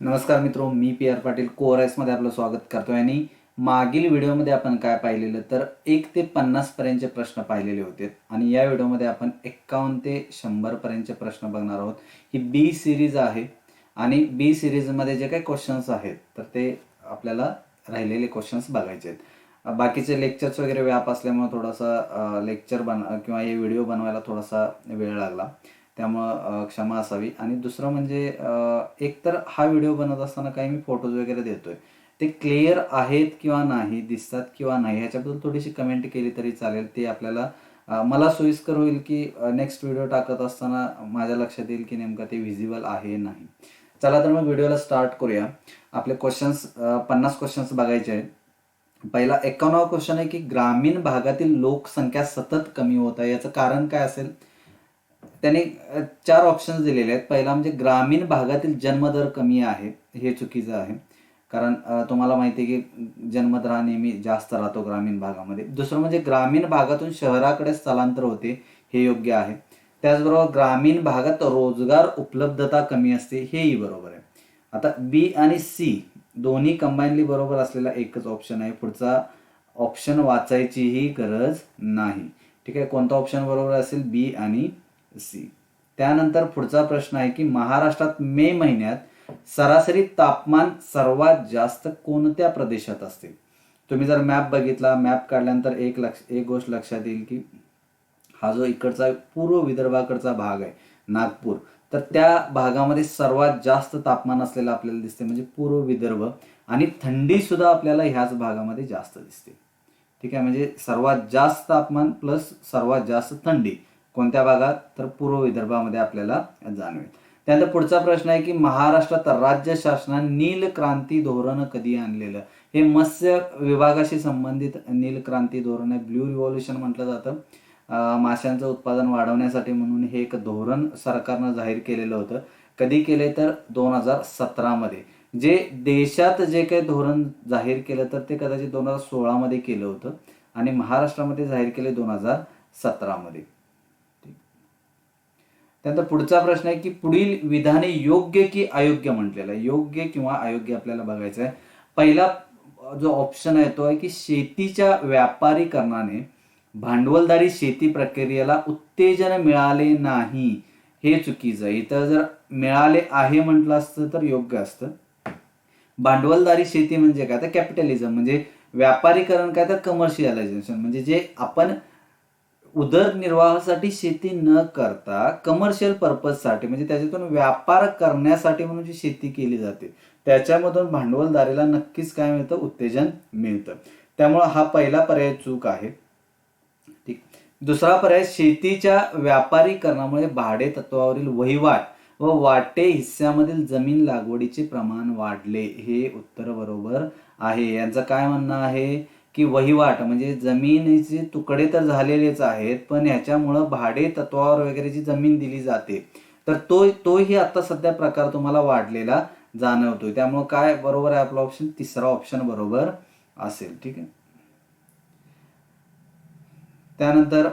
नमस्कार मित्रो, मी P R Patil मध्ये आपलं स्वागत करतोय. आणि मागील व्हिडिओमध्ये आपण काय पाहिलेलं तर 1 ते 50 पर्यंतचे प्रश्न पाहिलेले होते आणि या व्हिडिओमध्ये आपण 51 ते 100 पर्यंतचे प्रश्न बघणार आहोत. ही बी सिरीज आहे आणि बी सिरीजमध्ये जे काही क्वेश्चन्स आहेत तर ते आपल्याला राहिलेले क्वेश्चन्स बघायचे आहेत. बाकीचे लेक्चर्स वगैरे व्याप असल्यामुळे थोडासा लेक्चर किंवा हे व्हिडिओ बनवायला थोडासा वेळ लागला, त्यामुळं क्षमा असावी. आणि दुसरं म्हणजे एकतर हा व्हिडिओ बनवत असताना काही मी फोटोज वगैरे देतोय, ते क्लिअर आहेत किंवा नाही, दिसतात किंवा नाही, ह्याच्याबद्दल थोडीशी कमेंट केली तरी चालेल. ते आपल्याला मला सोयीस्कर होईल की नेक्स्ट व्हिडिओ टाकत असताना माझ्या लक्षात येईल की नेमकं ते व्हिजिबल आहे नाही. चला तर मग व्हिडिओला स्टार्ट करूया. आपले क्वेश्चन्स 50 क्वेश्चन्स बघायचे आहेत. पहिला 51वा क्वेश्चन आहे की ग्रामीण भागातील लोकसंख्या सतत कमी होत आहे, याचं कारण काय असेल? त्याने 4 ऑप्शन्स दिलेले आहेत. पहिला म्हणजे ग्रामीण भागातील जन्मदर कमी आहे, हे चुकीचं आहे. कारण तुम्हाला माहिती आहे की जन्मदर हा नेहमी जास्त राहतो ग्रामीण भागामध्ये. दुसरं म्हणजे ग्रामीण भागातून शहराकडे स्थलांतर होते, हे योग्य आहे. त्याचबरोबर ग्रामीण भागात रोजगार उपलब्धता कमी असते, हेही बरोबर आहे. आता बी आणि सी दोन्ही कंबाईनली बरोबर असलेला एकच ऑप्शन आहे. पुढचा ऑप्शन वाचायचीही गरज नाही. ठीक आहे, कोणता ऑप्शन बरोबर असेल? बी आणि सी. त्यानंतर पुढचा प्रश्न आहे की महाराष्ट्रात मे महिन्यात सरासरी तापमान सर्वात जास्त कोणत्या प्रदेशात असते? तुम्ही जर मॅप बघितला, मॅप काढल्यानंतर एक गोष्ट लक्षात येईल की हा जो इकडचा पूर्व विदर्भाकडचा भाग आहे, नागपूर, तर त्या भागामध्ये सर्वात जास्त तापमान असलेलं आपल्याला दिसते, म्हणजे पूर्व विदर्भ. आणि थंडी सुद्धा आपल्याला ह्याच भागामध्ये जास्त दिसते. ठीक आहे, म्हणजे सर्वात जास्त तापमान प्लस सर्वात जास्त थंडी कोणत्या भागात? तर पूर्व विदर्भामध्ये आपल्याला जाणवेल. त्यानंतर पुढचा प्रश्न आहे की महाराष्ट्रात राज्य शासनाने नील क्रांती धोरण कधी आणलेलं? हे मत्स्य विभागाशी संबंधित नील क्रांती धोरण आहे. ब्ल्यू रिव्हॉल्युशन म्हटलं जातं. माशांचं उत्पादन वाढवण्यासाठी म्हणून हे एक धोरण सरकारनं जाहीर केलेलं होतं. कधी केले? तर 2017 मध्ये. जे देशात जे काही धोरण जाहीर केलं तर ते कदाचित 2016 मध्ये केलं होतं आणि महाराष्ट्रामध्ये जाहीर केले 2017 मध्ये. त्यानंतर पुढचा प्रश्न आहे की पुढील विधाने योग्य की अयोग्य म्हटलेलं आहे. योग्य किंवा अयोग्य आपल्याला बघायचं आहे. पहिला जो ऑप्शन आहे तो आहे की शेतीच्या व्यापारीकरणाने भांडवलदारी शेती प्रक्रियेला उत्तेजन मिळाले नाही, हे चुकीचं आहे. इथं जर मिळाले आहे म्हटलं असतं तर योग्य असतं. भांडवलदारी शेती म्हणजे काय? तर कॅपिटलिझम, म्हणजे व्यापारीकरण काय? तर कमर्शियलायझेशन, म्हणजे जे आपण उदरनिर्वाहासाठी शेती न करता कमर्शियल पर्पजसाठी, म्हणजे त्याच्यातून व्यापार करण्यासाठी म्हणून जी शेती केली जाते, त्याच्यामधून भांडवलदारीला नक्कीच काय मिळतं? उत्तेजन मिळतं. त्यामुळे हा पहिला पर्याय चूक आहे. ठीक. दुसरा पर्याय, शेतीच्या व्यापारीकरणामुळे भाडे तत्वावरील वहिवाट व वाटे हिस्स्यामधील जमीन लागवडीचे प्रमाण वाढले, हे उत्तर बरोबर आहे. यांचं काय म्हणणं आहे की वहिवाट म्हणजे जमिनीचे तुकडे तर झालेलेच आहेत, पण ह्याच्यामुळं भाडे तत्वावर वगैरे जी जमीन दिली जाते तर तोही आता सध्या प्रकार तुम्हाला वाढलेला जाणवतोय. त्यामुळे काय बरोबर आहे? आपला ऑप्शन तिसरा ऑप्शन बरोबर असेल. ठीक आहे. त्यानंतर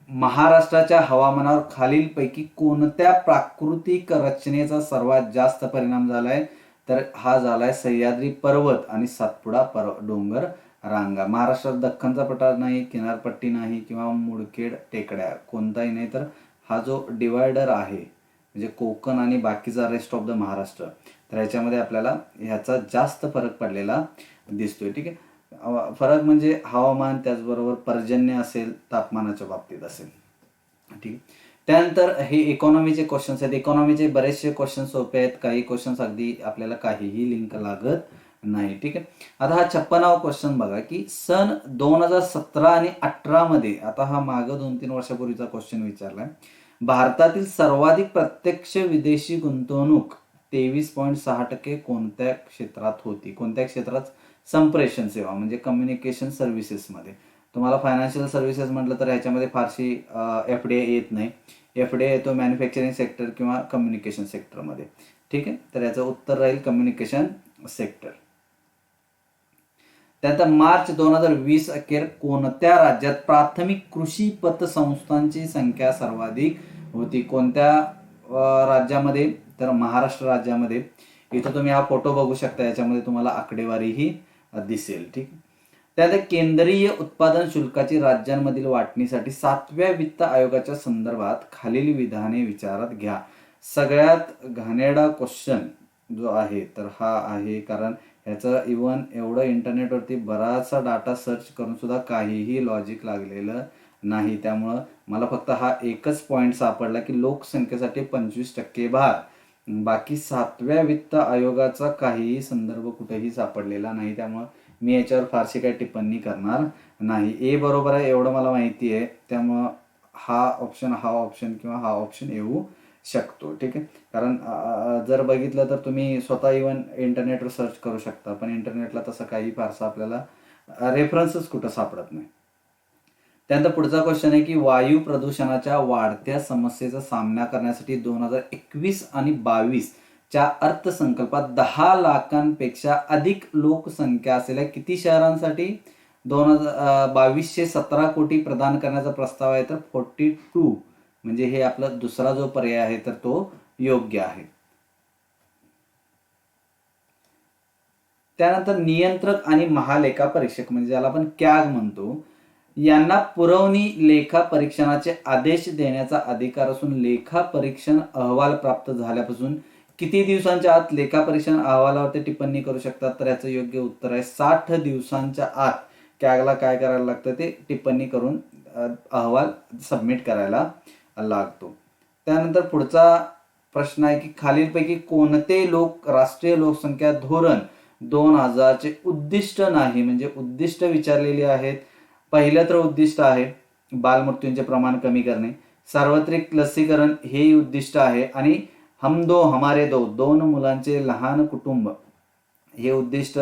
महाराष्ट्राच्या हवामानावर खालीलपैकी कोणत्या प्राकृतिक रचनेचा सर्वात जास्त परिणाम झालाय? तर हा झालाय सह्याद्री पर्वत आणि सातपुडा डोंगर रांगा. महाराष्ट्रात दख्खनचा पठार नाही, किनारपट्टी नाही किंवा मुळखेड टेकड्या कोणताही नाही, तर हा जो डिवायडर आहे म्हणजे कोकण आणि बाकीचा रेस्ट ऑफ द महाराष्ट्र, तर ह्याच्यामध्ये आपल्याला ह्याचा जास्त फरक पडलेला दिसतोय. ठीक आहे. फरक म्हणजे हवामान, त्याचबरोबर पर्जन्य असेल, तापमानाच्या बाबतीत असेल. ठीक. त्यानंतर हे इकॉनॉमीचे क्वेश्चन्स आहेत. इकॉनॉमीचे बरेचसे क्वेश्चन सोपे आहेत, काही क्वेश्चन्स अगदी आपल्याला काहीही लिंक लागत नाही. ठीक आहे. आता हा 56वा क्वेश्चन बघा की सन 2017 आणि 18 मध्ये, आता हा मागं 2-3 वर्षापूर्वीचा क्वेश्चन विचारलाय, भारतातील सर्वाधिक प्रत्यक्ष विदेशी गुंतवणूक 23.6% कोणत्या क्षेत्रात होती? कोणत्या क्षेत्रात? संप्रेषण सेवा म्हणजे कम्युनिकेशन सर्व्हिसेसमध्ये. तुम्हाला फायनान्शियल सर्व्हिसेस म्हटलं तर ह्याच्यामध्ये फारशी एफडीआय येत नाही. एफडीआय येतो मॅन्युफॅक्चरिंग सेक्टर किंवा कम्युनिकेशन सेक्टरमध्ये. ठीक आहे, तर याचं उत्तर राहील कम्युनिकेशन सेक्टर. त्यानंतर मार्च 2020 अखेर कोणत्या राज्यात प्राथमिक कृषी पतसंस्थांची संख्या सर्वाधिक होती? कोणत्या राज्यामध्ये? तर महाराष्ट्र राज्यामध्ये इथं तुम्ही हा फोटो बघू शकता, याच्यामध्ये तुम्हाला आकडेवारीही दिसेल. ठीक. त्यानंतर केंद्रीय उत्पादन शुल्काची राज्यांमधील वाटणीसाठी 7व्या वित्त आयोगाच्या संदर्भात खालील विधाने विचारात घ्या. सगळ्यात घाणेरडा क्वेश्चन जो आहे तर हा आहे, कारण ह्याचं इवन एवढं इंटरनेटवरती बराचसा डाटा सर्च करून सुद्धा काहीही लॉजिक लागलेलं नाही. त्यामुळं मला फक्त हा एकच पॉईंट सापडला की लोकसंख्येसाठी 25% भार. बाकी 7व्या वित्त आयोगाचा काहीही संदर्भ कुठेही सापडलेला नाही. त्यामुळं मी याच्यावर फारशी काही टिप्पणी करणार नाही. ए बरोबर आहे एवढं मला माहिती आहे. त्यामुळं हा ऑप्शन किंवा हा ऑप्शन येऊ शकतो. ठीक आहे. कारण जर बघितलं तर तुम्ही स्वतः इवन इंटरनेटवर सर्च करू शकता, पण इंटरनेटला तसं काही फारसा आपल्याला रेफरन्सच कुठं सापडत नाही. त्यानंतर पुढचा क्वेश्चन आहे की वायू प्रदूषणाच्या वाढत्या समस्येचा सामना करण्यासाठी 2021 आणि 22 च्या अर्थसंकल्पात 10 लाखांपेक्षा अधिक लोकसंख्या असलेल्या किती शहरांसाठी 2022चे 17 कोटी प्रदान करण्याचा प्रस्ताव आहे? तर 42, म्हणजे हे आपला दुसरा जो पर्याय आहे तर तो योग्य आहे. त्यानंतर नियंत्रक आणि महालेखा परीक्षक, म्हणजे ज्याला आपण कॅग म्हणतो, यांना पुरवणी लेखा परीक्षणाचे आदेश देण्याचा अधिकार असून लेखा परीक्षण अहवाल प्राप्त झाल्यापासून किती दिवसांच्या आत लेखा परीक्षण अहवालावरती टिप्पणी करू शकतात? तर याचं योग्य उत्तर आहे 60 दिवसांच्या आत कॅगला काय करायला लागतं? ते टिप्पणी करून अहवाल सबमिट करायला लागतो. त्यानंतर पुढचा प्रश्न आहे की खालीलपैकी कोणते लोक राष्ट्रीय लोकसंख्या धोरण 2000चे उद्दिष्ट नाही, म्हणजे उद्दिष्ट विचारलेली आहेत. पहिलं तर उद्दिष्ट आहे बालमृत्यूंचे प्रमाण कमी करणे. सार्वत्रिक लसीकरण हे उद्दिष्ट आहे. आणि हम दो हमारे दो, 2 मुलांचे लहान कुटुंब हे उद्दिष्ट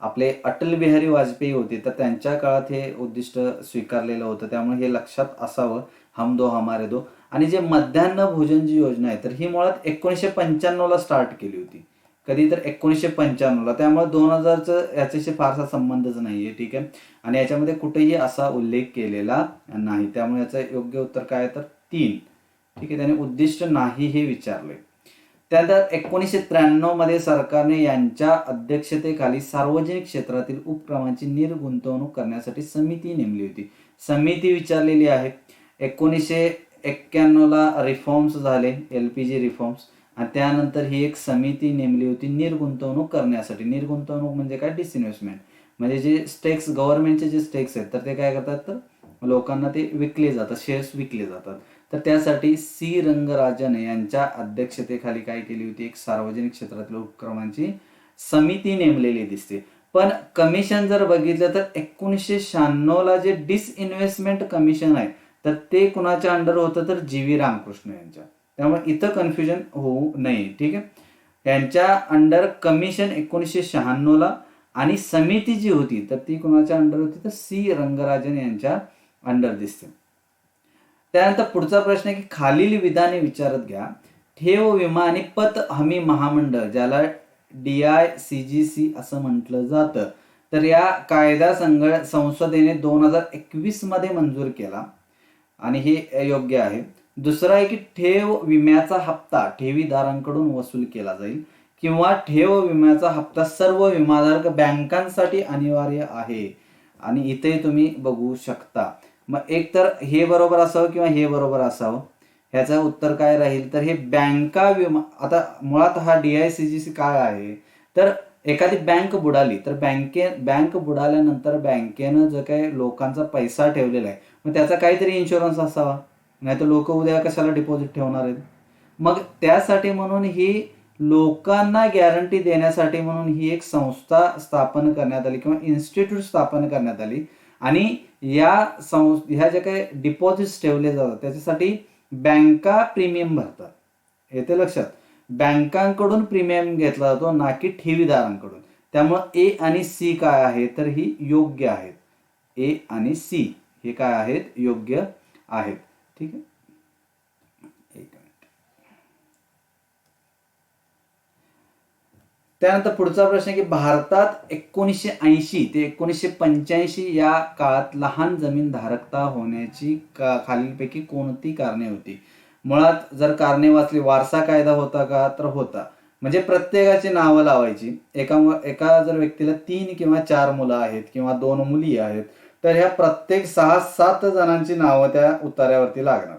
आपले अटल बिहारी वाजपेयी होते, तर त्यांच्या काळात हे उद्दिष्ट स्वीकारलेलं होतं. त्यामुळे हे लक्षात असावं, हम दो हमारे दो. आणि जे मध्यान्ह भोजन जी योजना आहे तर ही मुळात 1995ला स्टार्ट केली होती. कधी? तर 1995ला. त्यामुळे 2000चं याच्याशी फारसा संबंधच नाहीये. ठीक आहे. आणि याच्यामध्ये कुठेही असा उल्लेख केलेला नाही. त्यामुळे याचं योग्य उत्तर काय तर 3. ठीक आहे. त्याने उद्दिष्ट नाही हे विचारले. त्यानंतर 1993 मध्ये सरकारने यांच्या अध्यक्षतेखाली सार्वजनिक क्षेत्रातील उपक्रमांची निर्गुंतवणूक करण्यासाठी समिती नेमली होती. समिती विचारलेली आहे. 1991ला रिफॉर्म्स झाले, LPG रिफॉर्म्स, आणि त्यानंतर ही एक समिती नेमली होती निर्गुंतवणूक करण्यासाठी. निर्गुंतवणूक म्हणजे काय? डिसइन्व्हेस्टमेंट. म्हणजे जे स्टेक्स, गव्हर्नमेंटचे जे स्टेक्स आहेत तर ते काय करतात? तर लोकांना ते विकले जातात, शेअर्स विकले जातात. तर त्यासाठी सी रंगराजन यांच्या अध्यक्षतेखाली काय केली होती? एक सार्वजनिक क्षेत्रातील उपक्रमांची समिती नेमलेली दिसते. पण कमिशन जर बघितलं तर 1996ला जे डिसइन्व्हेस्टमेंट कमिशन आहे तर ते कुणाच्या अंडर होतं? तर GV रामकृष्ण यांच्या. त्यामुळे इथं कन्फ्युजन होऊ नये. ठीक आहे. यांच्या अंडर कमिशन 1996ला, आणि समिती जी होती तर ती कुणाच्या अंडर होती? तर सी रंगराजन यांच्या अंडर दिसते. त्यानंतर पुढचा प्रश्न आहे की खालील विधाने विचारत घ्या. ठेव विमा आणि पत हमी महामंडळ, ज्याला DICGC असं म्हटलं जातं, तर या कायदा संसदेने 2021 मध्ये मंजूर केला आणि हे योग्य आहे. दुसरं आहे की ठेव विम्याचा हप्ता ठेवीदारांकडून वसूल केला जाईल, किंवा ठेव विम्याचा हप्ता सर्व विमाधारक बँकांसाठी अनिवार्य आहे. आणि इथे तुम्ही बघू शकता. मग एक तर हे बरोबर असावं किंवा हे बरोबर असावं. ह्याचं उत्तर काय राहील? तर हे बँका विमा. आता मुळात हा DICGC काय आहे? तर एखादी बँक बुडाली तर बँक बुडाल्यानंतर बँकेनं जो काही लोकांचा पैसा ठेवलेला आहे मग त्याचा काहीतरी इन्शुरन्स असावा, नाही तर लोक उद्या कशाला डिपॉझिट ठेवणार आहेत. मग त्यासाठी म्हणून ही लोकांना गॅरंटी देण्यासाठी म्हणून ही एक संस्था स्थापन करण्यात आली किंवा इन्स्टिट्यूट स्थापन करण्यात आली. आणि ह्या ज्या काही डिपॉझिट्स ठेवले जातात त्याच्यासाठी बँका प्रीमियम भरतात. येते लक्षात? बँकांकडून प्रीमियम घेतला जातो, ना की ठेवीदारांकडून. त्यामुळे A आणि C काय आहे? तर ही योग्य आहेत. A आणि C हे काय आहेत? योग्य आहेत. ठीक आहे. एक मिनिट. त्यानंतर पुढचा प्रश्न आहे की भारतात 1980 ते 1985 या काळात लहान जमीन धारकता होण्याची खालीलपैकी कोणती कारणे होती? मुळात जर कारणे वाचली, वारसा कायदा होता का? तर होता. म्हणजे प्रत्येकाची नावं लावायची. एका जर व्यक्तीला 3 किंवा 4 मुलं आहेत किंवा 2 मुली आहेत, तर ह्या प्रत्येक 6-7 जणांची नावं त्या उतार्यावरती लागणार.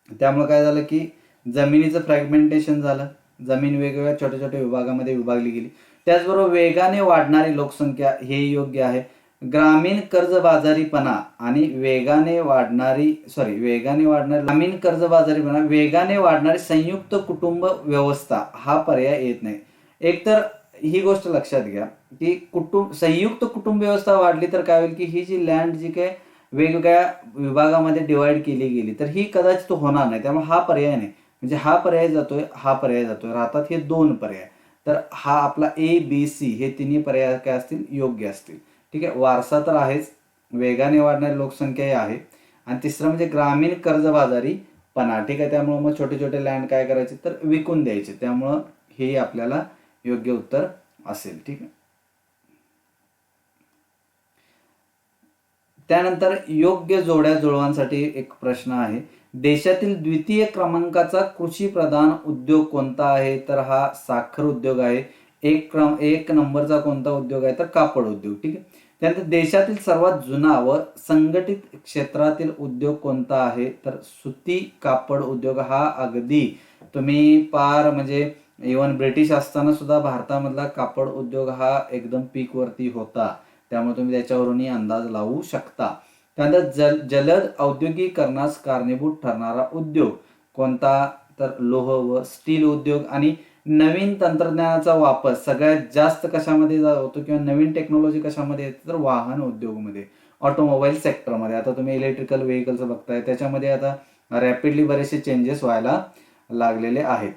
त्यामुळे काय झालं की जमिनीचं फ्रॅगमेंटेशन झालं. जमीन वेगवेगळ्या छोट्या छोट्या विभागामध्ये विभागली गेली. त्याचबरोबर वेगाने वाढणारी लोकसंख्या हे योग्य आहे. ग्रामीण कर्जबाजारीपणा आणि ग्रामीण कर्जबाजारीपणा, वेगाने वाढणारी संयुक्त कुटुंब व्यवस्था हा पर्याय येत नाही. एकतर ही गोष्ट लक्षात घ्या की संयुक्त कुटुंब व्यवस्था वाढली तर काय होईल की ही जी लँड जी काय वेगवेगळ्या विभागामध्ये डिवाइड केली गेली तर ही कदाचित होणार नाही. त्यामुळे हा पर्याय नाही. म्हणजे हा पर्याय जातोय, हा पर्याय जातोय, राहतात हे 2 पर्याय. तर हा आपला A, B, C हे तिन्ही पर्याय काय असतील, योग्य असतील. ठीक आहे. वारसा तर आहेच, वेगाने वाढणारी लोकसंख्याही आहे, आणि तिसरं म्हणजे ग्रामीण कर्जबाजारीपणा. ठीक आहे. त्यामुळे मग छोटे छोटे लँड काय करायचे तर विकून द्यायचे. त्यामुळं हे आपल्याला योग्य उत्तर असेल. ठीक आहे. त्यानंतर योग्य जोड्या जुळवांसाठी एक प्रश्न आहे. देशातील द्वितीय क्रमांकाचा कृषी प्रधान उद्योग कोणता आहे? तर हा साखर उद्योग आहे. एक नंबरचा कोणता उद्योग आहे तर कापड उद्योग. ठीक आहे. त्यानंतर देशातील सर्वात जुना व संघटित क्षेत्रातील उद्योग कोणता आहे तर सुती कापड उद्योग. हा अगदी तुम्ही पार म्हणजे इव्हन ब्रिटिश असताना सुद्धा भारतामधला कापड उद्योग हा एकदम पीक वरती होता. त्यामुळे तुम्ही त्याच्यावरूनही अंदाज लावू शकता. त्यानंतर जलद औद्योगिकरणास कारणीभूत ठरणारा उद्योग कोणता तर लोह व स्टील उद्योग. आणि नवीन तंत्रज्ञानाचा वापर सगळ्यात जास्त कशामध्ये होतो किंवा नवीन टेक्नॉलॉजी कशामध्ये येते तर वाहन उद्योगमध्ये, ऑटोमोबाईल सेक्टरमध्ये. आता तुम्ही इलेक्ट्रिकल व्हेकल्स बघताय, त्याच्यामध्ये आता रॅपिडली बरेचसे चेंजेस व्हायला लागलेले आहेत.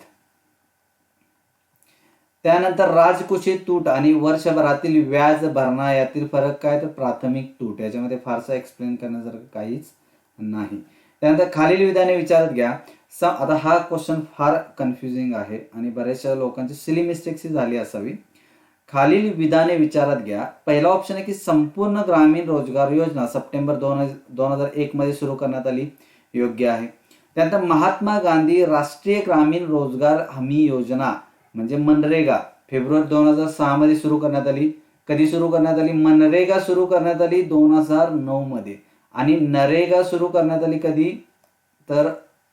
त्यानंतर राजकोषीय तूट आणि वर्षभरातील व्याज भरणा यातील फरक काय तर प्राथमिक तूट. याच्यामध्ये फारसा एक्सप्लेन करण्यासारखं काहीच नाही. त्यानंतर खालील विधाने विचारात घ्या. आता हा क्वेश्चन फार कन्फ्युजिंग आहे आणि बऱ्याचशा लोकांची सिली मिस्टेक्स झाली असावी. खालील विधाने विचारात घ्या. पहिला ऑप्शन आहे की संपूर्ण ग्रामीण रोजगार योजना सप्टेंबर 2001 मध्ये सुरू करण्यात आली, योग्य आहे. त्यानंतर महात्मा गांधी राष्ट्रीय ग्रामीण रोजगार हमी योजना म्हणजे मनरेगा फेब्रुवारी 2006 मध्ये सुरू करण्यात आली. कधी सुरू करण्यात आली? मनरेगा सुरू करण्यात आली 2009 मध्ये, आणि नरेगा सुरू करण्यात आली कधी तर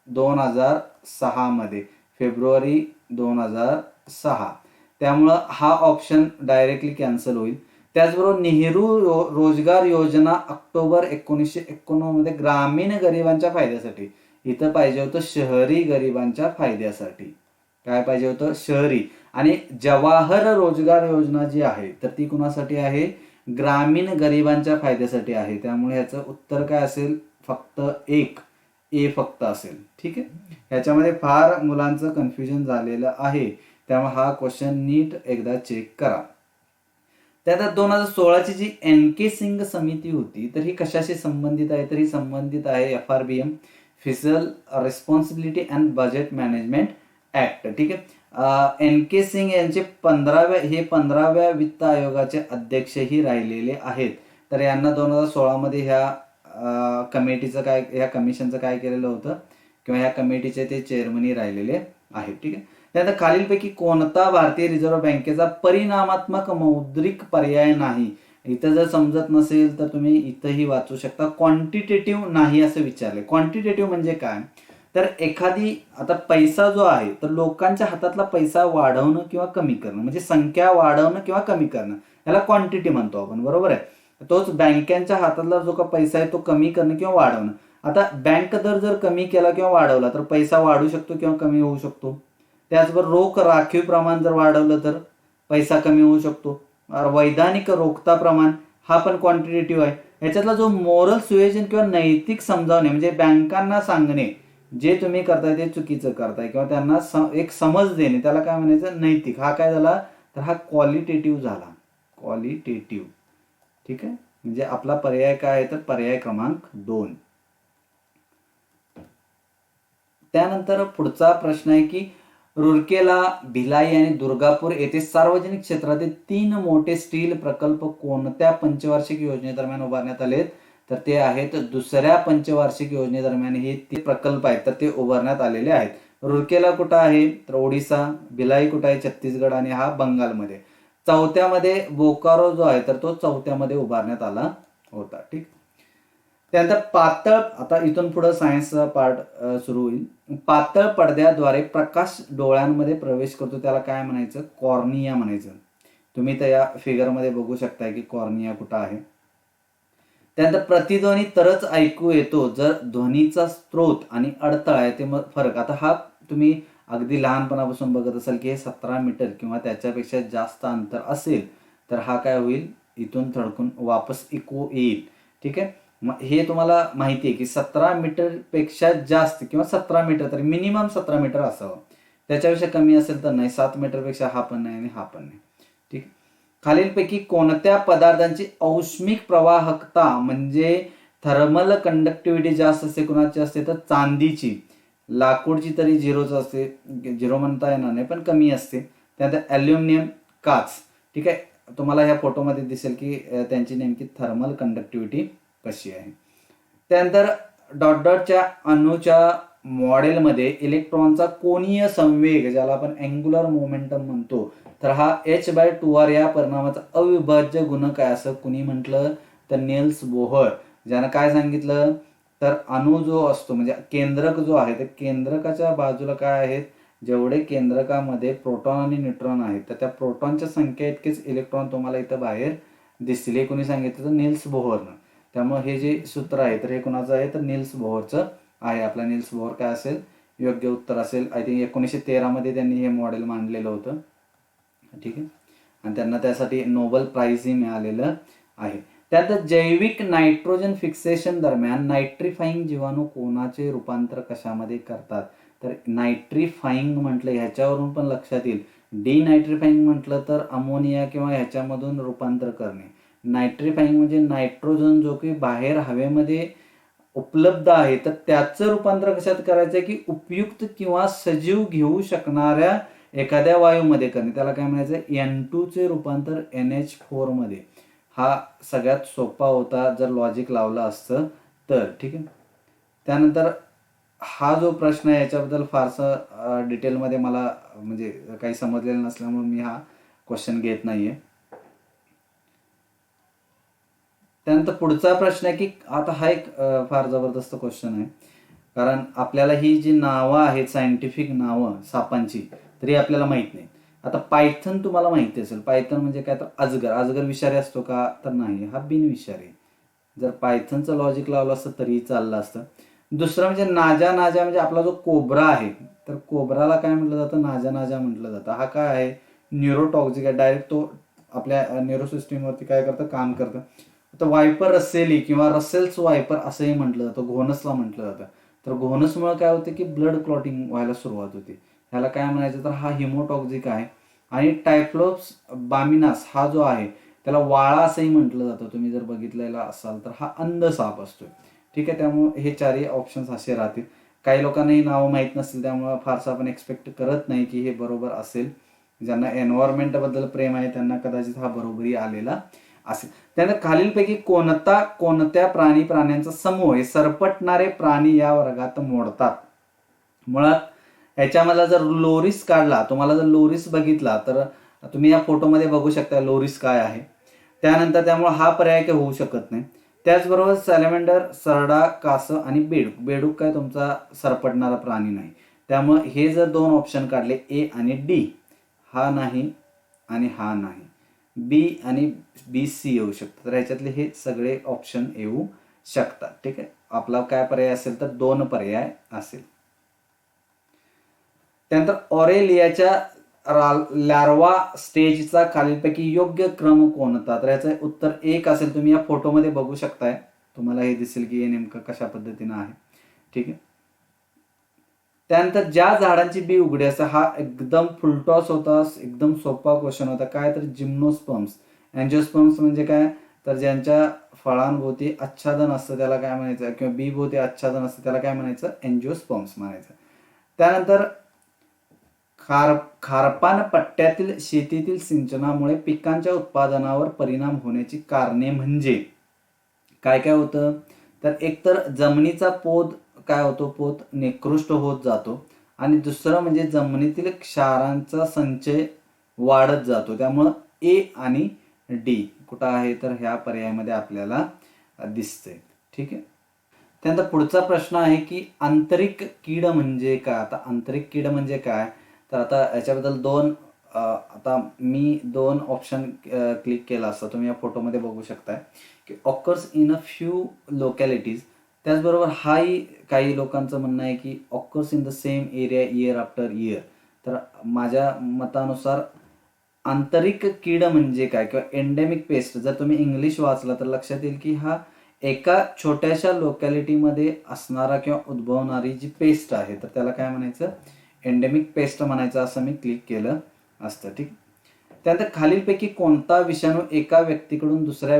2006 मध्ये, फेब्रुवारी 2006. त्यामुळं हा ऑप्शन डायरेक्टली कॅन्सल होईल. त्याचबरोबर नेहरू रोजगार योजना ऑक्टोबर 1991 मध्ये ग्रामीण गरिबांच्या फायद्यासाठी. इथं पाहिजे होतं शहरी गरिबांच्या फायद्यासाठी. काय पाहिजे होतं? शहरी. आणि जवाहर रोजगार योजना जी आहे तर ती कुणासाठी आहे? ग्रामीण गरिबांच्या फायद्यासाठी आहे. त्यामुळे ह्याचं उत्तर काय असेल? फक्त एक, ए फक्त असेल. ठीक आहे. ह्याच्यामध्ये फार मुलांचं कन्फ्युजन झालेलं आहे. त्यामुळे हा क्वेश्चन नीट एकदा चेक करा. त्यात 2016ची जी NK सिंग समिती होती तर ही कशाशी संबंधित आहे? तर ही संबंधित आहे FRBM, fiscal responsibility and budget management act. ठीक आहे. NK सिंग यांचे 15व्या वित्त आयोगाचे अध्यक्षही राहिलेले आहेत. तर यांना 2016 मध्ये ह्या कमिशनचं काय केलेलं होतं किंवा ह्या कमिटीचे ते चेअरमनी राहिलेले आहेत. ठीक आहे. त्यानंतर खालीलपैकी कोणता भारतीय रिझर्व्ह बँकेचा परिणामात्मक मौद्रिक पर्याय नाही? इथं जर समजत नसेल तर तुम्ही इथंही वाचू शकता. क्वांटिटेटिव्ह नाही असं विचारले. क्वांटिटेटिव्ह म्हणजे काय तर एखादी आता पैसा जो आहे तर लोकांच्या हातातला पैसा वाढवणं किंवा कमी करणं, म्हणजे संख्या वाढवणं किंवा कमी करणं, याला क्वांटिटी म्हणतो आपण. बरोबर आहे. तोच बँकेच्या हातातला जो का पैसा आहे तो कमी करणं किंवा वाढवणं. आता बँक दर जर कमी केला किंवा वाढवला तर पैसा वाढू शकतो किंवा कमी होऊ शकतो. त्याचबरोबर रोख राखीव प्रमाण जर वाढवलं तर पैसा कमी होऊ शकतो. वैधानिक रोखता प्रमाण हा पण क्वांटिटेटिव्ह आहे. याच्यातला जो मोरल सुएजन किंवा नैतिक समजावणे म्हणजे बँकांना सांगणे जे तुम्ही करताय ते चुकीचं करताय किंवा त्यांना एक समज देणे, त्याला काय म्हणायचं? नैतिक. हा काय झाला तर हा क्वालिटेटिव्ह झाला. क्वालिटेटिव्ह. ठीक आहे. म्हणजे आपला पर्याय काय आहे तर पर्याय क्रमांक 2. त्यानंतर पुढचा प्रश्न आहे की रुरकेला, भिलाई आणि दुर्गापूर येथे सार्वजनिक क्षेत्रातील 3 मोठे स्टील प्रकल्प कोणत्या पंचवार्षिक योजनेदरम्यान उभारण्यात आलेत? तर ते आहेत दुसऱ्या पंचवार्षिक योजनेदरम्यान हे 3 प्रकल्प आहेत तर ते उभारण्यात आलेले आहेत. रुरकेला कुठं आहे तर ओडिसा, भिलाई कुठं आहे छत्तीसगड आणि हा बंगालमध्ये. चौथ्यामध्ये बोकारो जो आहे तर तो चौथ्यामध्ये उभारण्यात आला होता. ठीक. त्यानंतर पातळ, आता इथून पुढे सायन्सचा पार्ट सुरू होईल. पातळ पडद्याद्वारे प्रकाश डोळ्यांमध्ये प्रवेश करतो त्याला काय म्हणायचं, कॉर्निया म्हणायचं. तुम्ही त्या फिगरमध्ये बघू शकता की कॉर्निया कुठं आहे. त्यानंतर प्रतिध्वनी तरच ऐकू येतो जर ध्वनीचा स्रोत आणि अडथळा आहे ते मग फरक. आता हा तुम्ही अगदी लहानपणापासून बघत असाल की हे 17 मीटर किंवा त्याच्यापेक्षा जास्त अंतर असेल तर हा काय होईल, इथून थडकून वापस इको येईल. ठीक आहे. मग हे तुम्हाला माहिती आहे की 17 मीटरपेक्षा जास्त किंवा 17 मीटर, तर मिनिमम 17 मीटर असावं. त्याच्यापेक्षा कमी असेल तर नाही. 7 मीटरपेक्षा हा पण नाही आणि हा पण नाही. ठीक. खालीलपैकी कोणत्या पदार्थांची औष्मिक प्रवाहकता म्हणजे थर्मल कंडक्टिव्हिटी जास्त असते, कुणाची असते तर चांदीची. लाकूडची तरी झिरोच असते, झिरो म्हणता येणार नाही पण कमी असते. त्यानंतर ॲल्युमिनियम, काच. ठीक आहे. तुम्हाला ह्या फोटोमध्ये दिसेल की त्यांची नेमकी थर्मल कंडक्टिव्हिटी कशी आहे. त्यानंतर डॉट डॉटच्या अणूच्या मॉडेलमध्ये इलेक्ट्रॉनचा कोनीय संवेग ज्याला आपण अँग्युलर मोमेंटम म्हणतो तर हा h/2r या परिणामाचा अविभाज्य गुणक आहे असं कुणी म्हटलं तर निल्स बोहर. ज्यानं काय सांगितलं तर अणू जो असतो म्हणजे केंद्रक जो आहे तर केंद्रकाच्या बाजूला काय आहेत, जेवढे केंद्रकामध्ये प्रोटॉन आणि न्यूट्रॉन आहेत तर त्या प्रोटॉनच्या संख्या इतकेच इलेक्ट्रॉन तुम्हाला इथं बाहेर दिसतील. हे कोणी सांगितलं तर निल्स बोहरनं. त्यामुळे हे जे सूत्र आहे तर हे कुणाचं आहे तर निल्स बोहरचं आहे. आपला निल्स बोहर काय असेल, योग्य उत्तर असेल. आय थिंक 1913 मध्ये त्यांनी हे मॉडेल मांडलेलं होतं. ठीक आहे. आणि त्यांना त्यासाठी नोबेल प्राइजही मिळालेलं आहे. त्यानंतर जैविक नायट्रोजन फिक्सेशन दरम्यान नायट्रिफाईंग जीवाणू कोणाचे रूपांतर कशामध्ये करतात तर नायट्रिफाईंग म्हटलं ह्याच्यावरून पण लक्षात येईल. डिनायट्रिफाईंग म्हटलं तर अमोनिया किंवा ह्याच्यामधून रूपांतर करणे. नायट्रिफाईंग म्हणजे नायट्रोजन जो की बाहेर हवेमध्ये उपलब्ध आहे तर त्याचं रूपांतर कशात करायचं की उपयुक्त किंवा सजीव घेऊ शकणाऱ्या एखाद्या वायूमध्ये करणे. त्याला काय म्हणायचं, N2 चे रूपांतर NH4 मध्ये. हा सगळ्यात सोपा होता जर लॉजिक लावलं असतं तर. ठीक आहे. त्यानंतर हा जो प्रश्न आहे याच्याबद्दल फारसं डिटेलमध्ये मला म्हणजे काही समजलेलं नसल्यामुळे मी हा क्वेश्चन घेत नाहीये. त्यानंतर पुढचा प्रश्न आहे की आता हा एक फार जबरदस्त क्वेश्चन आहे, कारण आपल्याला ही जी नावं आहेत सायंटिफिक नावं सापांची तरी आपल्याला माहित नाही. आता पायथन तुम्हाला माहिती असेल. पायथन म्हणजे काय तर अजगर. अजगर विषारी असतो का तर नाही, हा बिनविषारी. जर पायथनचं लॉजिक लावलं असतं तरीही चाललं असतं. दुसरं म्हणजे नाजा. नाजा म्हणजे आपला जो कोब्रा आहे तर कोब्राला काय म्हटलं जातं, नाजा नाजा म्हटलं जातं. हा काय आहे, न्यूरोटॉक्सिक आहे. डायरेक्ट तो आपल्या न्यूरो सिस्टीमवरती काय करतं, काम करतं. आता वायपर रसेली किंवा रसेल्स वायपर असंही म्हटलं जातं, घोनसला म्हटलं जातं. तर घोनसमुळे काय होतं की ब्लड क्लॉटिंग व्हायला सुरुवात होते. ह्याला काय म्हणायचं तर हा हिमोटॉक्सिक आहे. आणि टायफ्लोप्स बामिनास हा जो आहे त्याला वाळा असंही म्हटलं जातं. तुम्ही जर बघितलेला असाल तर हा अंध साप असतोय. ठीक आहे. त्यामुळे हे चारही ऑप्शन्स असे राहतील. काही लोकांना ही नावं माहीत नसतील त्यामुळे फारसं आपण एक्सपेक्ट करत नाही की हे बरोबर असेल. ज्यांना एन्व्हायरमेंटबद्दल प्रेम आहे त्यांना कदाचित हा बरोबरी आलेला असेल. त्यानंतर खालीलपैकी कोणत्या प्राण्यांचा समूह हे सरपटणारे प्राणी या वर्गात मोडतात. मुळात ह्याच्यामधला जर लोरिस काढला, तुम्हाला जर लोरिस बघितला तर तुम्ही या फोटोमध्ये बघू शकता लोरिस काय आहे. त्यानंतर त्यामुळे हा पर्याय काही होऊ शकत नाही. त्याचबरोबर सॅलेमेंडर, सरडा, कासव आणि बेडूक. बेडूक काय तुमचा सरपटणारा प्राणी नाही. त्यामुळे हे जर दोन ऑप्शन काढले ए आणि डी, हा नाही आणि हा नाही, बी आणि बी सी येऊ शकतात. तर ह्याच्यातले हे सगळे ऑप्शन येऊ शकतात. ठीक आहे. आपला काय पर्याय असेल तर 2 पर्याय असेल. त्यानंतर ऑरेलियाच्या लार्वा स्टेजचा खालीलपैकी योग्य क्रम कोणता तर याचं उत्तर 1 असेल. तुम्ही या फोटोमध्ये बघू शकताय, तुम्हाला हे दिसेल की हे नेमकं कशा पद्धतीनं आहे. ठीक आहे. त्यानंतर ज्या झाडांची बी उघडी असते, हा एकदम फुलटॉस होता, एकदम सोपा क्वेश्चन होता. काय तर जिम्नोस्पर्म्स. अँजिओस्पर्म्स म्हणजे काय तर ज्यांच्या फळांभोवती आच्छादन असतं त्याला काय म्हणायचं, किंवा बी भोवती आच्छादन असतं त्याला काय म्हणायचं, अँजिओस्पर्म्स म्हणायचं. त्यानंतर खारपान पट्ट्यातील शेतीतील सिंचनामुळे पिकांच्या उत्पादनावर परिणाम होण्याची कारणे म्हणजे काय काय होतं तर एकतर जमिनीचा पोत काय होतो, पोत निकृष्ट होत जातो. आणि दुसरं म्हणजे जमिनीतील क्षारांचा संचय वाढत जातो. त्यामुळं ए आणि डी कुठं आहे तर ह्या पर्यायामध्ये आपल्याला दिसतंय. ठीक आहे. त्यानंतर पुढचा प्रश्न आहे की आंतरिक कीड म्हणजे काय. आता आंतरिक कीड म्हणजे काय, तर आता याच्याबद्दल आता मी दोन ऑप्शन क्लिक केला असता, तुम्ही या फोटोमध्ये बघू शकताय की ऑकर्स इन अ फ्यू लोकॅलिटीज. त्याचबरोबर हाही काही लोकांचं म्हणणं आहे की occurs in the same area year after year. तर माझ्या मतानुसार आंतरिक कीड म्हणजे काय किंवा एंडेमिक पेस्ट जर तुम्ही इंग्लिश वाचला तर लक्षात येईल की हा एका छोट्याशा लोकॅलिटीमध्ये असणारा किंवा उद्भवणारी जी पेस्ट आहे तर त्याला काय म्हणायचं, एंडेमिक पेस्ट म्हणायचं, असं मी क्लिक केलं असतं. ठीक. त्यानंतर खालीलपैकी कोणता विषाणू एका व्यक्तीकडून दुसऱ्या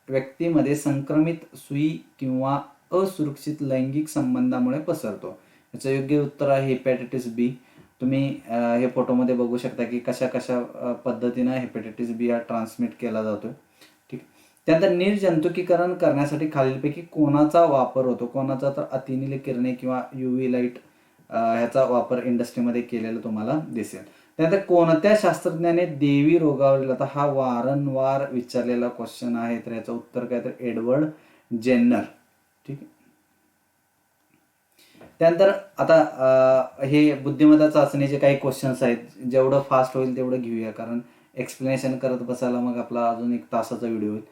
व्यक्तीमध्ये संक्रमित सुई किंवा असुरक्षित लैंगिक संबंधामुळे पसरतो. याचं योग्य उत्तर आहे हेपॅटायटिस बी. तुम्ही हे फोटोमध्ये बघू शकता की कशा कशा पद्धतीनं हेपॅटायटिस बी हा ट्रान्समिट केला जातो. ठीक. त्यानंतर निर्जंतुकीकरण करण्यासाठी खालीलपैकी कोणाचा वापर होतो. कोणाचा तर अतिनील किरणे किंवा UV लाईट ह्याचा वापर इंडस्ट्रीमध्ये केलेला तुम्हाला दिसेल. त्यानंतर कोणत्या शास्त्रज्ञाने देवी रोगावरील, आता हा वारंवार विचारलेला क्वेश्चन आहे, तर याचं उत्तर काय तर एडवर्ड जेन्नर. ठीक आहे. त्यानंतर आता हे बुद्धिमत्ता चाचणीचे काही क्वेश्चन्स आहेत, जेवढं फास्ट होईल तेवढं घेऊया, कारण एक्सप्लेनेशन करत बसायला मग आपला अजून 1 तासाचा व्हिडिओ होईल.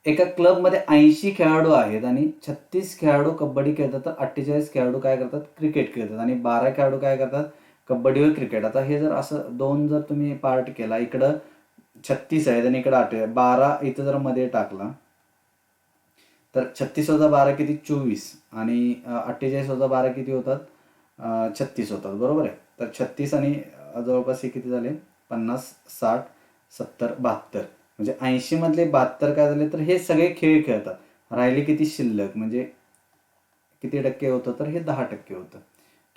एका क्लबमध्ये 80 खेळाडू आहेत आणि 36 खेळाडू कबड्डी खेळतात, तर 48 खेळाडू काय करतात, क्रिकेट खेळतात, आणि 12 खेळाडू काय करतात, कबड्डी व क्रिकेट. आता हे जर असं दोन जर तुम्ही पार्ट केला, इकडं 36 आहेत आणि इकडं 8 12 इथं जर मध्ये टाकला तर 36 + 12 किती, 24, आणि 48 + 12 किती होतात, 36 होतात. बरोबर आहे. तर 36 आणि जवळपास हे किती झाले, 50, 60, 70, 72, म्हणजे 80 मधले 72 काय झाले, तर हे सगळे खेळ खेळतात. राहिले किती शिल्लक, म्हणजे किती टक्के होतं, तर हे 10% होतं.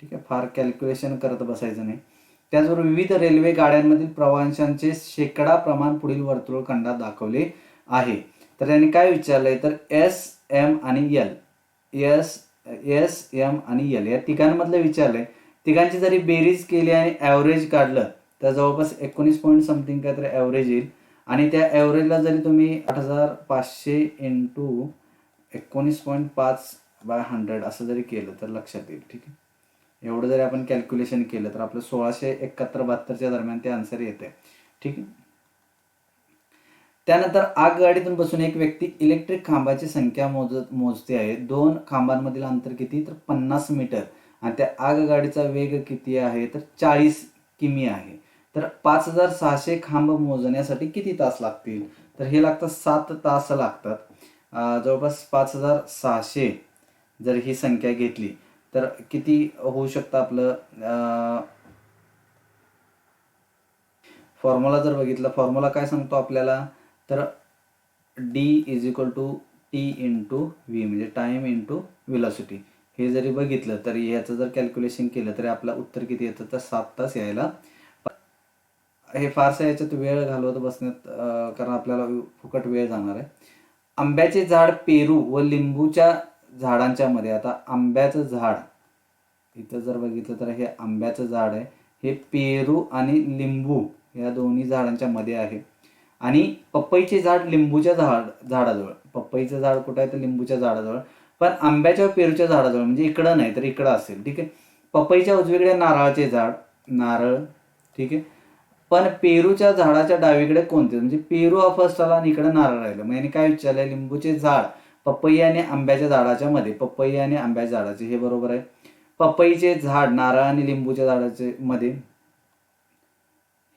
ठीक आहे. फार कॅल्क्युलेशन करत बसायचं नाही. त्याचबरोबर विविध रेल्वे गाड्यांमधील प्रवाशांचे शेकडा प्रमाण पुढील वर्तुळखंडात दाखवले आहे. तर त्यांनी काय विचारलंय, तर एस, एम आणि एल, एस, एम आणि एल या तिघांमधलं विचारलंय. तिघांची जरी बेरीज केली आणि ॲव्हरेज काढलं तर जवळपास 19 पॉईंट समथिंग काय तर ॲव्हरेज येईल. आणि त्या ॲव्हरेजला जरी तुम्ही 8500 × 19.5/100 असं जरी केलं तर लक्षात येईल. ठीक आहे. एवढं जरी आपण कॅल्क्युलेशन केलं तर आपलं 1671-72च्या दरम्यान ते आन्सर येते. ठीक आहे. त्यानंतर आगगाडीतून बसून एक व्यक्ती इलेक्ट्रिक खांबाची संख्या मोजते आहे. 2 खांबांमधील अंतर किती, तर 50 मीटर, आणि त्या आगगाडीचा वेग किती आहे, तर 40 किमी आहे. तर 5600 खांब मोजण्यासाठी किती तास लागतील, तर हे लागतात 7 तास लागतात. जवळपास 5600 जर ही संख्या घेतली तर किती होऊ शकतं आपलं. फॉर्म्युला जर बघितलं, फॉर्म्युला काय सांगतो आपल्याला, तर D = T × V, म्हणजे टाइम × व्हेलॉसिटी. हे जरी बघितलं तरी ह्याचं जर कॅल्क्युलेशन केलं तरी आपलं उत्तर किती येतं, तर 7 तास यायला. हे फारसं याच्यात वेळ घालवत बसण्यात, कारण आपल्याला फुकट वेळ जाणार आहे. आंब्याचे झाड पेरू व लिंबूच्या झाडांच्या मध्ये, आता आंब्याचं झाड इथं जर बघितलं तर हे आंब्याचं झाड आहे, हे पेरू आणि लिंबू या दोन्ही झाडांच्या मध्ये आहे. आणि पपईचे झाड लिंबूच्या झाडाजवळ, पपईचं झाड कुठं आहे तर लिंबूच्या झाडाजवळ, पण आंब्याच्या पेरूच्या झाडाजवळ, म्हणजे इकडं नाही तर इकडं असेल. ठीक आहे. पपईच्या उजवीकडे नारळाचे झाड, नारळ. ठीक आहे. पण पेरूच्या झाडाच्या डावीकडे कोणते, म्हणजे पेरू हा फर्स्ट आला आणि इकडे नारळ राहिलं. मग याने काय विचारलंय, लिंबूचे झाड पपई आणि आंब्याच्या झाडाच्या मध्ये, पपई आणि आंब्याच्या झाडाचे, हे बरोबर आहे. पपईचे झाड नारळ आणि लिंबूच्या झाडाचे मध्ये,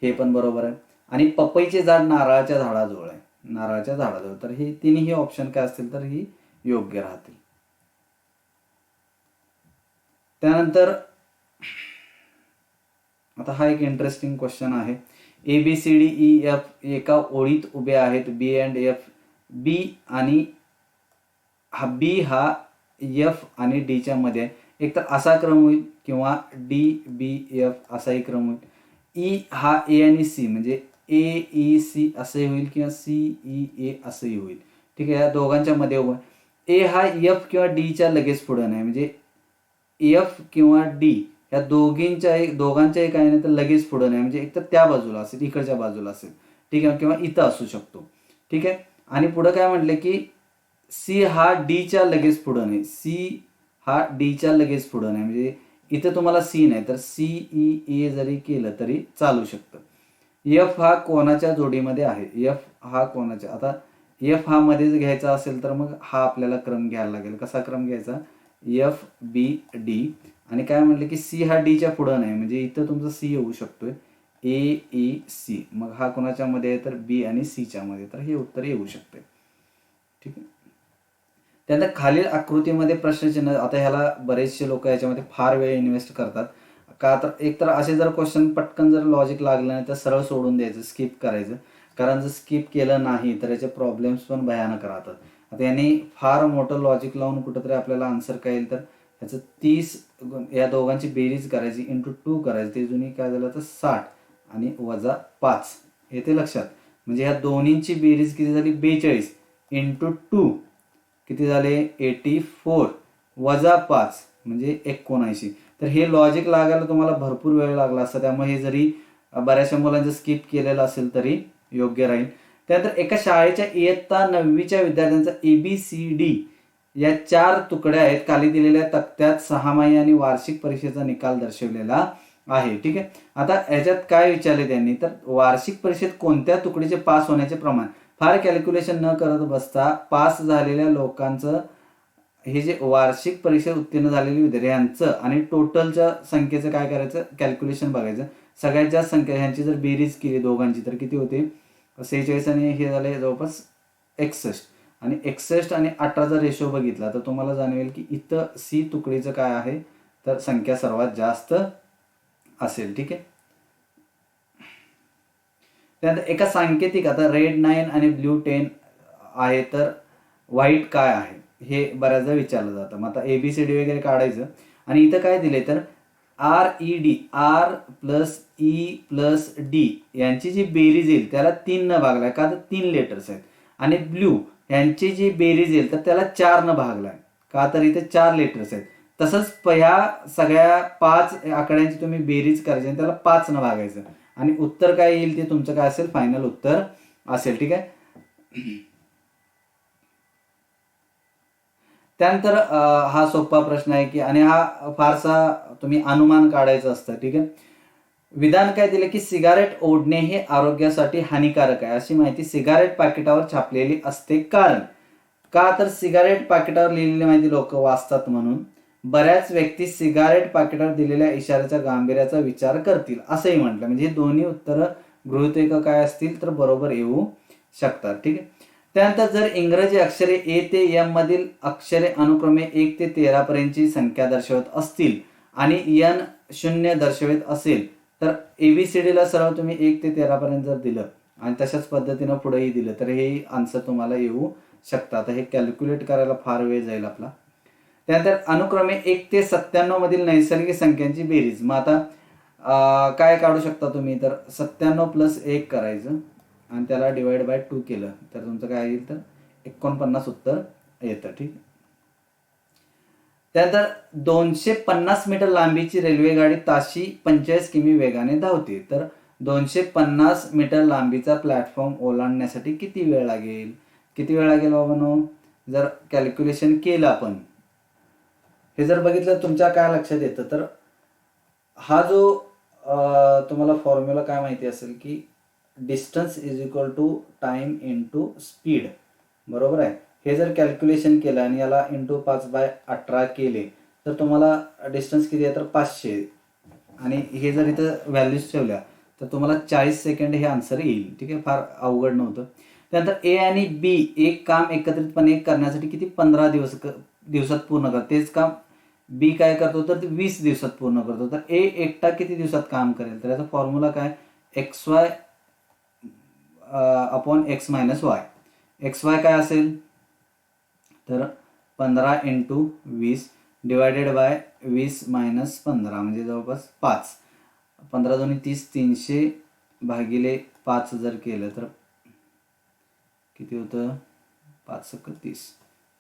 हे पण बरोबर आहे. आणि पपईचे झाड नारळाच्या झाडाजवळ आहे, नारळाच्या झाडाजवळ, तर हे तिन्ही ऑप्शन काय असतील तर ही योग्य राहतील. त्यानंतर आता हा एक इंटरेस्टिंग क्वेश्चन आहे. ABCDEF एका ओळीत उभे आहेत. B and F, बी आणि बी हा F आणि D च्या मध्ये, एक तर असा क्रम होईल किंवा DBF असाही क्रम होईल. E हा A आणि C, म्हणजे AEC असंही होईल किंवा CEA असंही होईल. ठीक आहे. या दोघांच्या मध्ये उभं. A हा F किंवा D च्या लगेच पुढे नाही, म्हणजे F किंवा D ह्या दोघांच्याही काही नाही तर लगेच पुढं नाही, म्हणजे एक तर त्या बाजूला असेल, इकडच्या बाजूला असेल, ठीक आहे, किंवा इथं असू शकतो, ठीक आहे. आणि पुढं काय म्हटलं की सी हा डीच्या लगेच पुढं नाही, सी हा डीच्या लगेच पुढं नाही, म्हणजे इथं तुम्हाला सी नाही तर सी ई ए जरी केलं तरी चालू शकतं. एफ हा कोणाच्या जोडीमध्ये आहे, एफ हा कोणाच्या, आता एफ हा मध्येच घ्यायचा असेल तर मग हा आपल्याला क्रम घ्यायला लागेल. कसा क्रम घ्यायचा, एफ बी डी. आणि काय म्हटलं की सी हा डीच्या पुढं नाही, म्हणजे इथं तुमचा सी येऊ शकतोय, ए ई सी, मग हा कोणाच्या मध्ये आहे तर बी आणि सीच्या मध्ये, तर हे उत्तर येऊ शकते, ठीक आहे. त्यानंतर खालील आकृतीमध्ये प्रश्नचिन्ह, आता ह्याला बरेचसे लोक याच्यामध्ये फार वेळ इन्व्हेस्ट करतात, का तर एक तर असे जर क्वेश्चन पटकन जर लॉजिक लागलं नाही तर सरळ सोडून द्यायचं, स्किप करायचं, कारण जर स्किप केलं नाही तर याचे प्रॉब्लेम्स पण भयानक राहतात. आता यांनी फार मोठं लॉजिक लावून कुठंतरी आपल्याला आन्सर काय येईल तर ह्याचं 30 या दोघांची बेरीज करायची, इंटू 2 करायची, ते जुनी काय झालं तर 60 आणि वजा 5 येते लक्षात, म्हणजे ह्या दोन्हींची बेरीज किती झाली 42 इंटू 2 किती झाले 84 वजा 5 म्हणजे 79. तर हे लॉजिक लागायला तुम्हाला भरपूर वेळ लागला असता, त्यामुळे हे जरी बऱ्याचशा मुलांचं स्किप केलेलं असेल तरी योग्य राहील. त्यानंतर एका शाळेच्या इयत्ता 9वीच्या विद्यार्थ्यांचा ABCD या 4 तुकड्या आहेत, खाली दिलेल्या तक्त्यात सहामाही आणि वार्षिक परीक्षेचा निकाल दर्शवलेला आहे, ठीक आहे. आता ह्याच्यात काय विचारले त्यांनी तर वार्षिक परीक्षेत कोणत्या तुकडीचे पास होण्याचे प्रमाण, फार कॅल्क्युलेशन न करत बसता पास झालेल्या लोकांचं, हे जे वार्षिक परीक्षेत उत्तीर्ण झालेले विद्यार्थ्यांचं आणि टोटलच्या संख्येचं काय करायचं कॅल्क्युलेशन बघायचं. सगळ्यात जास्त संख्या ह्यांची जर बेरीज केली दोघांची तर किती होते 46 आणि हे झाले जवळपास 61, आणि 61 आणि 18चा रेशो बघितला तर तुम्हाला जाणवेल की इथं सी तुकडीचं काय आहे तर संख्या सर्वात जास्त असेल, ठीक आहे. त्यानंतर एका सांकेतिक, आता रेड 9 आणि ब्ल्यू 10 आहे तर व्हाईट काय आहे हे बऱ्याचदा विचारलं जातं. मग आता ABCD वगैरे काढायचं, आणि इथं काय दिले तर RED, R plus E plus D यांची जी बेरीज येईल त्याला 3 न भागलाय, का तर 3 लेटर्स आहेत, आणि ब्ल्यू यांची जी बेरीज येईल तर त्याला 4 न भागलाय, का तर इथे 4 लेटर्स आहेत. तसंच ह्या सगळ्या 5 आकड्यांची तुम्ही बेरीज करायची आणि त्याला 5 न भागायचं, आणि उत्तर काय येईल ते तुमचं काय असेल फायनल उत्तर असेल, ठीक आहे. त्यानंतर हा सोपा प्रश्न आहे की, आणि हा फारसा तुम्ही अनुमान काढायचं असतं, ठीक आहे. विधान काय दिले की सिगारेट ओढणे हे आरोग्यासाठी हानिकारक आहे अशी माहिती सिगारेट पाकिटावर छापलेली असते, कारण का तर सिगारेट पाकिटावर लिहिलेली माहिती लोक वाचतात म्हणून बऱ्याच व्यक्ती सिगारेट पाकिटावर दिलेल्या इशाऱ्याच्या गांभीर्याचा विचार करतील असंही म्हटलं, म्हणजे दोन्ही उत्तरं गृहीतक काय असतील तर बरोबर येऊ शकतात, ठीक आहे. त्यानंतर जर इंग्रजी अक्षरे ए ते एम मधील अक्षरे अनुक्रमे 1 ते 13 पर्यंतची संख्या दर्शवत असतील आणि एन 0 दर्शवत असेल तर ABCDला सरळ तुम्ही 1 ते 13 पर्यंत जर दिलं आणि तशाच पद्धतीनं पुढेही दिलं तर हे आन्सर तुम्हाला येऊ शकतं. आता हे कॅल्क्युलेट करायला फार वेळ जाईल आपला. त्यानंतर अनुक्रमे 1 ते 97 मधील नैसर्गिक संख्यांची बेरीज, मग आता काय काढू शकता तुम्ही तर 97 प्लस 1 करायचं आणि त्याला डिवाइड बाय 2 केलं तर तुमचं काय येईल तर 49 उत्तर येतं, ठीक. त्यानंतर 250 मीटर लांबीची रेल्वेगाडी ताशी 45 किमी वेगाने धावते, तर 250 मीटर लांबीचा प्लॅटफॉर्म ओलांडण्यासाठी किती वेळ लागेल, किती वेळ लागेल बाबांनो, जर कॅल्क्युलेशन केलं आपण हे जर बघितलं तुमच्या काय लक्षात येतं तर हा जो तुम्हाला फॉर्म्युला काय माहिती असेल की distance is equal to time into speed, बरोबर आहे. हे जर कॅल्क्युलेशन केलं आणि याला इंटू 5/18 केले तर तुम्हाला डिस्टन्स किती आहे तर 500, आणि हे जर इथं व्हॅल्यूज ठेवल्या तर तुम्हाला 40 सेकंड हे आन्सर येईल, ठीक आहे. फार अवघड नव्हतं. त्यानंतर ए आणि बी एक काम एकत्रितपणे करण्यासाठी किती 15 दिवसात पूर्ण करतात, तेच काम बी काय करतो तर ते 20 दिवसात पूर्ण करतो, तर ए एकटा किती दिवसात काम करेल, तर याचा फॉर्म्युला काय XY upon X minus Y. XY काय असेल तर 15 इंटू 20 डिवायडेड बाय 20 मायनस 15 म्हणजे जवळपास 5. 15 दोन्ही 30, 300 भागिले 5 जर केलं तर किती होतं 5 × 30,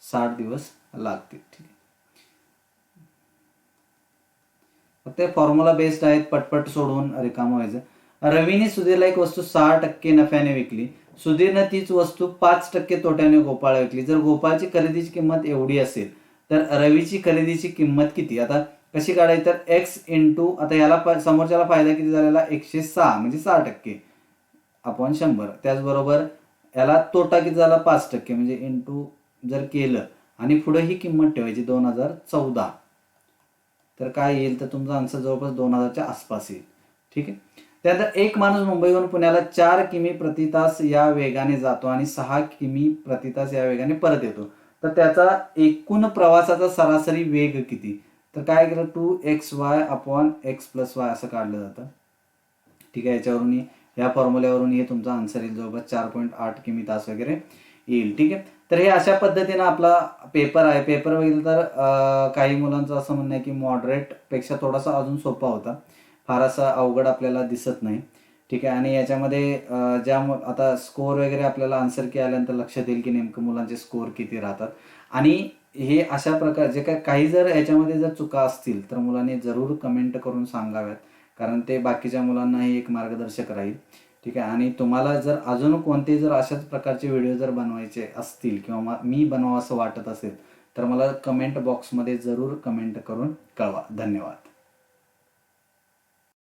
60 दिवस लागतील, ठीक आहे. फक्त फॉर्म्युला बेस्ड आहेत, पटपट सोडून रिकामं व्हायचं. रवीने सुधीरला एक वस्तू 6% नफ्याने विकली. सुधीरनं तीच वस्तू 5% तोट्याने गोपाळला विकली. जर गोपाळची खरेदीची किंमत एवढी असेल तर रवीची खरेदीची किंमत किती? आता कशी काढायची तर एक्स इंटू, आता याला समोरच्याला फायदा किती झालेला 106 म्हणजे 6% अपॉन 100. त्याचबरोबर याला तोटा किती झाला 5% म्हणजे इंटू जर केलं आणि पुढे ही किंमत ठेवायची 2014, तर काय येईल तर तुमचा आन्सर जवळपास 2000च्या आसपास येईल. ठीक आहे. त्यानंतर एक माणूस मुंबईहून पुण्याला 4 किमी प्रति तास या वेगाने जातो आणि 6 किमी प्रति तास या वेगाने परत येतो, तर त्याचा एकूण प्रवासाचा सरासरी वेग किती? तर काय केलं 2xy upon x plus y असं काढलं जातं. ठीक आहे. याच्यावरून या फॉर्म्युल्यावरून हे तुमचा आन्सर येईल जवळपास 4.8 किमी तास वगैरे येईल. ठीक आहे. तर हे अशा पद्धतीनं आपला पेपर आहे. पेपर बघितलं तर काही मुलांचं असं म्हणणं आहे की मॉडरेट पेक्षा थोडासा अजून सोपा होता, फार असा अवघड आपल्याला दिसत नाही. ठीक आहे. आणि याच्यामध्ये आता स्कोअर वगैरे आपल्याला आन्सर की आल्यानंतर लक्षात येईल की नेमकं मुलांचे स्कोअर किती राहतात. आणि हे अशा प्रकार जे काही जर याच्यामध्ये जर चुका असतील तर मुलांनी जरूर कमेंट करून सांगाव्यात, कारण ते बाकीच्या मुलांनाही एक मार्गदर्शक राहील. ठीक आहे. आणि तुम्हाला जर अजून कोणते जर अशाच प्रकारचे व्हिडिओ जर बनवायचे असतील किंवा मी बनवावं असं वाटत असेल तर मला कमेंट बॉक्समध्ये जरूर कमेंट करून कळवा. धन्यवाद.